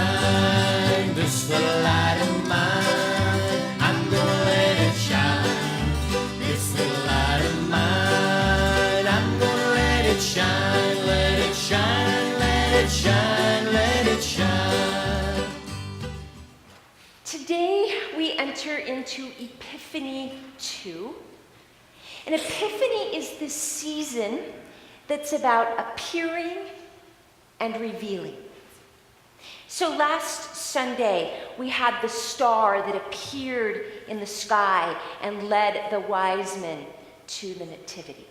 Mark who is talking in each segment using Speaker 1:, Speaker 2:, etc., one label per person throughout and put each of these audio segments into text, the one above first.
Speaker 1: shine, this little light of mine. I'm gonna let it shine, this little light of mine. I'm gonna let it shine, let it shine, let it shine, let it shine.
Speaker 2: Today we enter into Epiphany II. And Epiphany is this season that's about appearing and revealing. So last Sunday, we had the star that appeared in the sky and led the wise men to the nativity.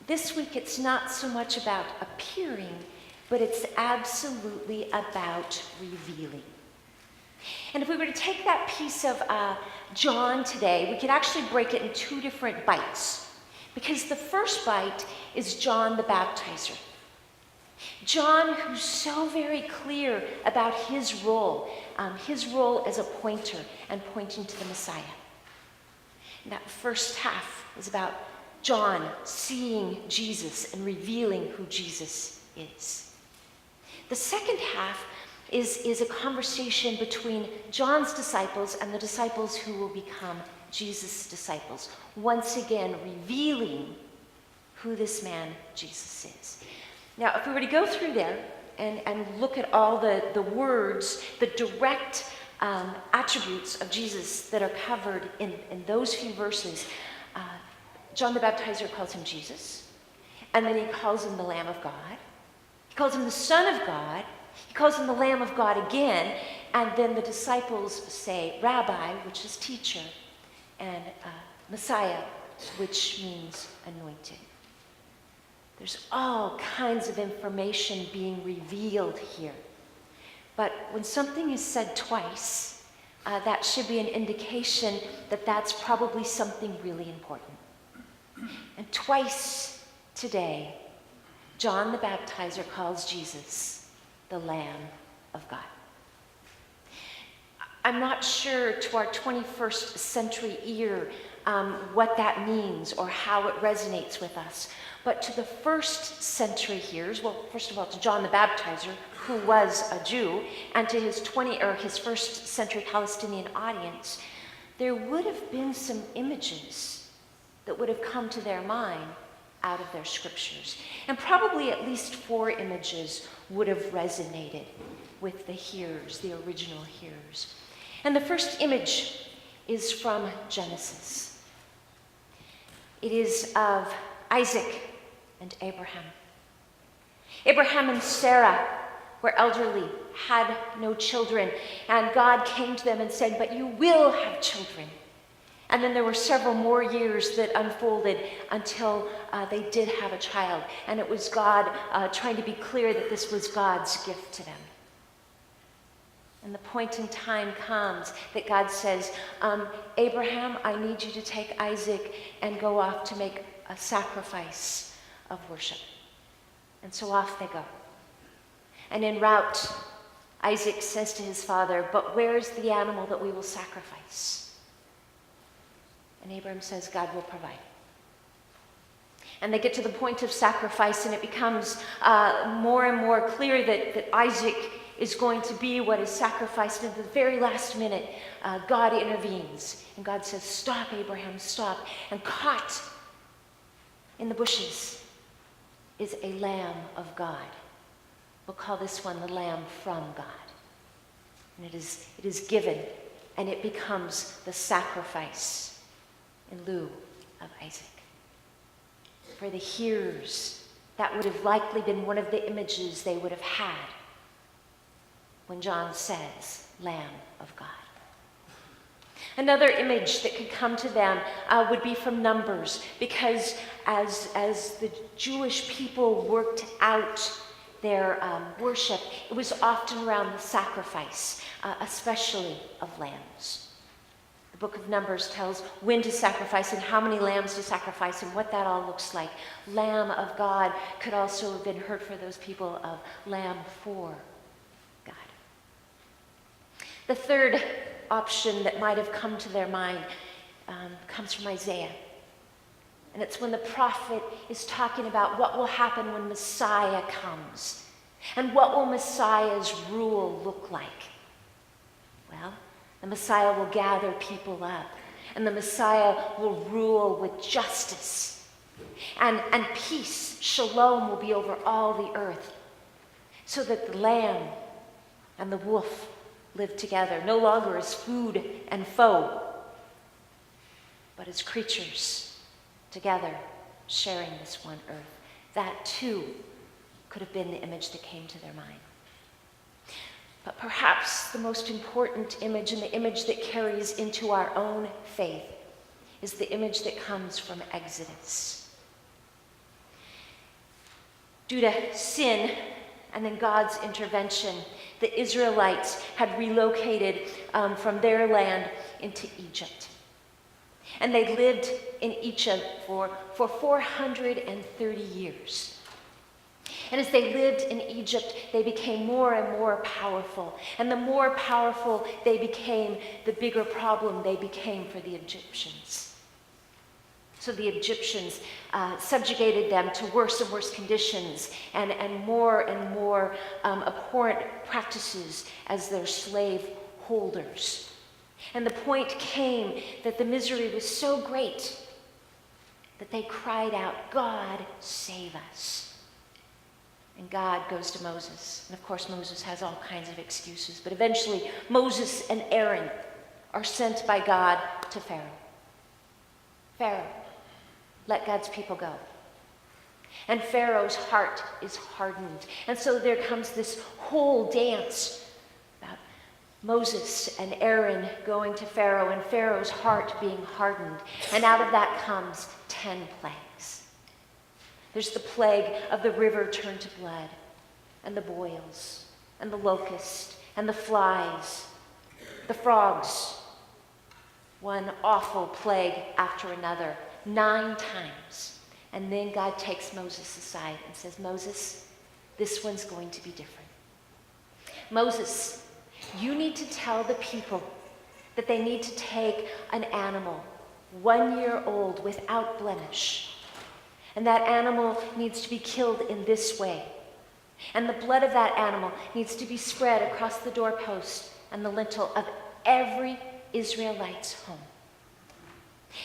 Speaker 2: This week, it's not so much about appearing, but it's absolutely about revealing. And if we were to take that piece of John today, we could actually break it in two different bites. Because the first bite is John the Baptizer. John, who's so very clear about his role as a pointer and pointing to the Messiah. And that first half is about John seeing Jesus and revealing who Jesus is. The second half is a conversation between John's disciples and the disciples who will become Jesus' disciples, once again revealing who this man Jesus is. Now, if we were to go through there and look at all the words, the direct attributes of Jesus that are covered in those few verses, John the Baptizer calls him Jesus, and then he calls him the Lamb of God. He calls him the Son of God. He calls him the Lamb of God again, and then the disciples say Rabbi, which is teacher, and Messiah, which means anointed. There's all kinds of information being revealed here. But when something is said twice, that should be an indication that that's probably something really important. And twice today, John the Baptizer calls Jesus the Lamb of God. I'm not sure to our 21st century ear what that means or how it resonates with us. But to the first century hearers, well, first of all, to John the Baptizer, who was a Jew, and to his first century Palestinian audience, there would have been some images that would have come to their mind out of their scriptures. And probably at least 4 images would have resonated with the hearers, the original hearers. And the first image is from Genesis. It is of Isaac and Abraham. Abraham and Sarah were elderly, had no children, and God came to them and said, "But you will have children." And then there were several more years that unfolded until they did have a child. And it was God trying to be clear that this was God's gift to them. And the point in time comes that God says, Abraham, I need you to take Isaac and go off to make a sacrifice of worship. And so off they go. And en route, Isaac says to his father, "But where's the animal that we will sacrifice?" And Abraham says, "God will provide." And they get to the point of sacrifice, and it becomes more and more clear that Isaac is going to be what is sacrificed. And at the very last minute, God intervenes. And God says, "Stop, Abraham, stop." And caught in the bushes is a lamb of God. We'll call this one the lamb from God. And it is given, and it becomes the sacrifice in lieu of Isaac. For the hearers, that would have likely been one of the images they would have had when John says, Lamb of God. Another image that could come to them would be from Numbers, because as the Jewish people worked out their worship, it was often around the sacrifice, especially of lambs. The book of Numbers tells when to sacrifice and how many lambs to sacrifice and what that all looks like. Lamb of God could also have been heard for those people of lamb for God. The third option that might have come to their mind comes from Isaiah. And it's when the prophet is talking about what will happen when Messiah comes. And what will Messiah's rule look like? Well, the Messiah will gather people up, and the Messiah will rule with justice. And peace, shalom, will be over all the earth, so that the lamb and the wolf live together, no longer as food and foe, but as creatures together, sharing this one earth. That too could have been the image that came to their mind. But perhaps the most important image, and the image that carries into our own faith, is the image that comes from Exodus. Due to sin and then God's intervention, the Israelites had relocated from their land into Egypt. And they lived in Egypt for 430 years. And as they lived in Egypt, they became more and more powerful. And the more powerful they became, the bigger problem they became for the Egyptians. So the Egyptians subjugated them to worse and worse conditions and more abhorrent practices as their slave holders. And the point came that the misery was so great that they cried out, "God, save us." And God goes to Moses. And of course, Moses has all kinds of excuses. But eventually, Moses and Aaron are sent by God to Pharaoh. Pharaoh, let God's people go. And Pharaoh's heart is hardened. And so there comes this whole dance about Moses and Aaron going to Pharaoh and Pharaoh's heart being hardened. And out of that comes 10 plagues. There's the plague of the river turned to blood, and the boils, and the locust, and the flies, the frogs. One awful plague after another, 9 times. And then God takes Moses aside and says, "Moses, this one's going to be different. Moses, you need to tell the people that they need to take an animal, 1 year old, without blemish. And that animal needs to be killed in this way. And the blood of that animal needs to be spread across the doorpost and the lintel of every Israelite's home.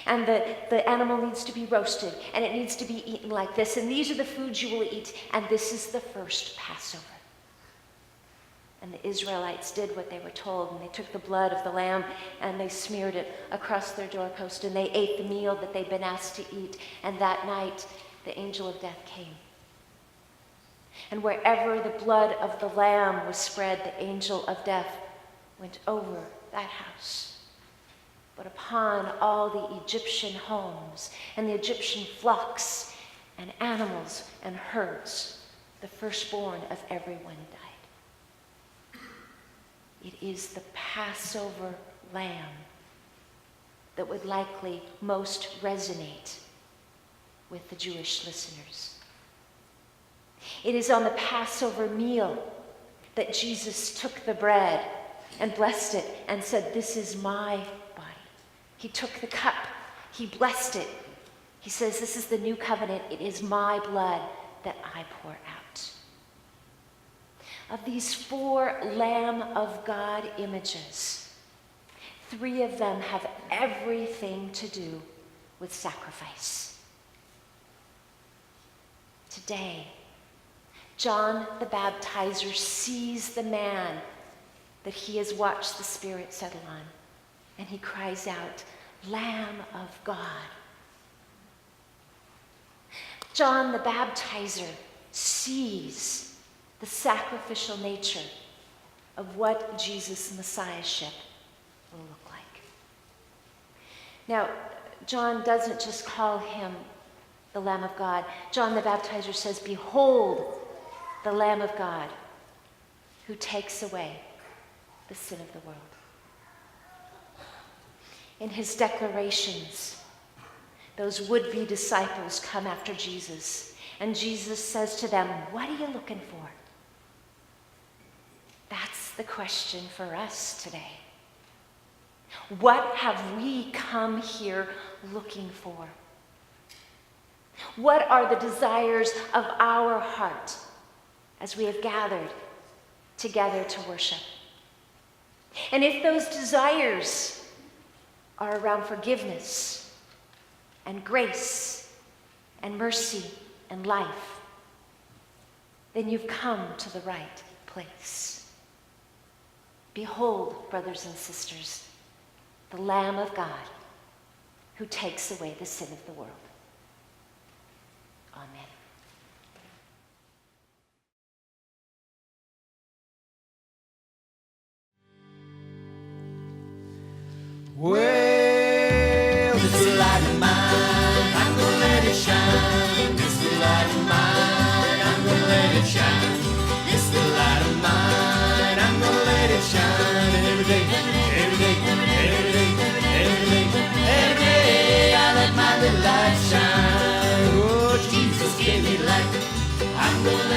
Speaker 2: And the animal needs to be roasted, and it needs to be eaten like this. And these are the foods you will eat, and this is the first Passover." And the Israelites did what they were told, and they took the blood of the lamb and they smeared it across their doorpost, and they ate the meal that they'd been asked to eat. And that night, the angel of death came. And wherever the blood of the lamb was spread, the angel of death went over that house. But upon all the Egyptian homes and the Egyptian flocks and animals and herds, the firstborn of everyone died. It is the Passover lamb that would likely most resonate with the Jewish listeners. It is on the Passover meal that Jesus took the bread and blessed it and said, "This is my body." He took the cup, he blessed it. He says, "This is the new covenant. It is my blood that I pour out." Of these 4 Lamb of God images, 3 of them have everything to do with sacrifice. Today, John the Baptizer sees the man that he has watched the Spirit settle on, and he cries out, "Lamb of God." John the Baptizer sees the sacrificial nature of what Jesus' Messiahship will look like. Now, John doesn't just call him the Lamb of God. John the Baptizer says, "Behold, the Lamb of God who takes away the sin of the world." In his declarations, those would-be disciples come after Jesus, and Jesus says to them, "What are you looking for?" That's the question for us today. What have we come here looking for? What are the desires of our heart as we have gathered together to worship. And if those desires are around forgiveness and grace and mercy and life, then you've come to the right place. Behold, brothers and sisters, the Lamb of God who takes away the sin of the world. Amen.
Speaker 1: Well, this light of mine, I'm gonna let it shine. This light of mine, I'm gonna let it shine. This light of mine, I'm gonna let it shine. And every day, every day, every day, every day, every day, I let my little light shine. Oh, Jesus gave me light. I'm gonna